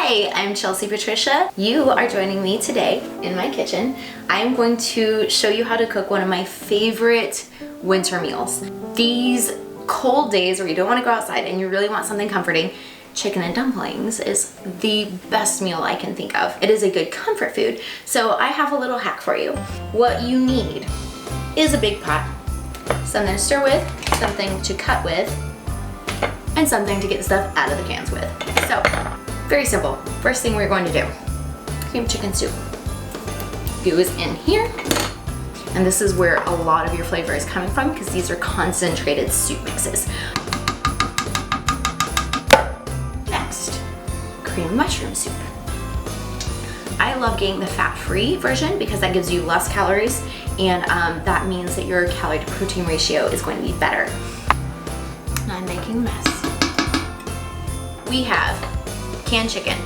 Hi, I'm Chelsea Patricia. You are joining me today in my kitchen. I'm going to show you how to cook one of my favorite winter meals. These cold days where you don't want to go outside and you really want something comforting, chicken and dumplings is the best meal I can think of. It is a good comfort food. So I have a little hack for you. What you need is a big pot, something to stir with, something to cut with, and something to get the stuff out of the cans with. So, very simple. First thing we're going to do, cream chicken soup. Goes in here, and this is where a lot of your flavor is coming from because these are concentrated soup mixes. Next, cream mushroom soup. I love getting the fat-free version because that gives you less calories, and that means that your calorie to protein ratio is going to be better. I'm making a mess. We have canned chicken.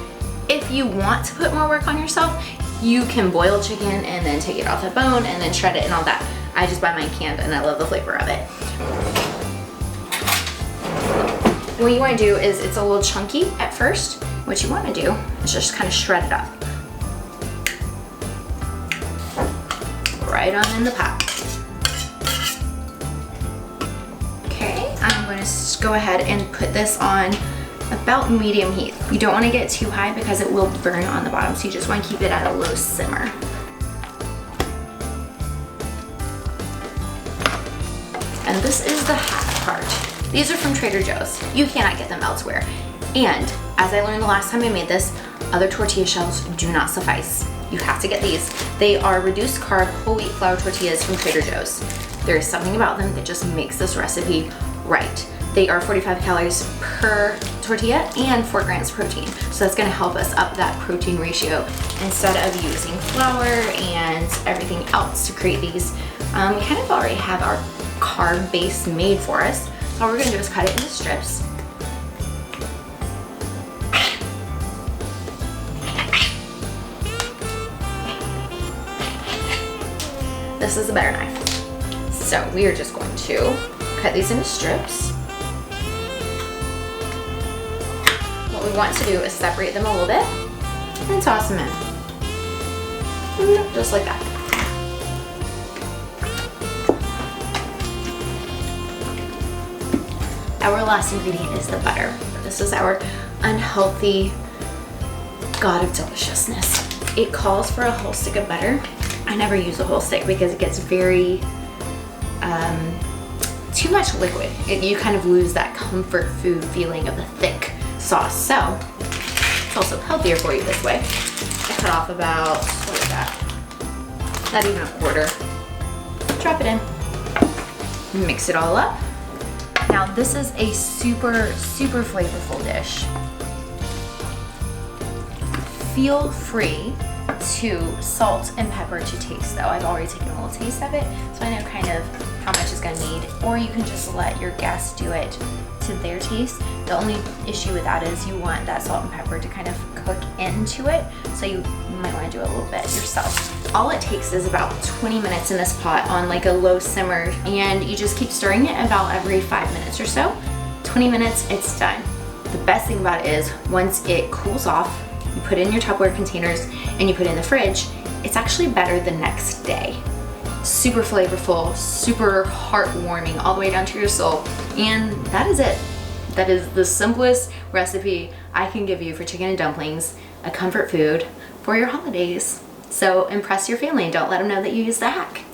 If you want to put more work on yourself, you can boil chicken and then take it off the bone and then shred it and all that. I just buy mine canned and I love the flavor of it. What you want to do is, it's a little chunky at first. What you want to do is just kind of shred it up. Right on in the pot. Okay, I'm going to go ahead and put this on about medium heat. You don't want to get too high because it will burn on the bottom, so you just want to keep it at a low simmer. And this is the hack part. These are from Trader Joe's. You cannot get them elsewhere. And as I learned the last time I made this, other tortilla shells do not suffice. You have to get these. They are reduced carb whole wheat flour tortillas from Trader Joe's. There is something about them that just makes this recipe right. They are 45 calories per tortilla and 4 grams protein. So that's gonna help us up that protein ratio. Instead of using flour and everything else to create these, we kind of already have our carb base made for us. So all we're gonna do is cut it into strips. This is a better knife. So we are just going to cut these into strips. What we want to do is separate them a little bit and toss them in. Just like that. Our last ingredient is the butter. This is our unhealthy god of deliciousness. It calls for a whole stick of butter. I never use a whole stick because it gets very too much liquid. You kind of lose that comfort food feeling of the thick sauce. So it's also healthier for you this way. I cut off about, what is that? Not even a quarter. Drop it in. Mix it all up. Now this is a super, super flavorful dish. Feel free to salt and pepper to taste though. I've already taken a little taste of it, so I know kind of how much it's gonna need, or you can just let your guests do it to their taste. The only issue with that is you want that salt and pepper to kind of cook into it, so you might want to do a little bit yourself. All it takes is about 20 minutes in this pot on like a low simmer, and you just keep stirring it about every 5 minutes or so. 20 minutes, it's done. The best thing about it is once it cools off, you put it in your Tupperware containers and you put it in the fridge, it's actually better the next day. Super flavorful, super heartwarming, all the way down to your soul. And that is it. That is the simplest recipe I can give you for chicken and dumplings, a comfort food for your holidays. So impress your family and don't let them know that you used the hack.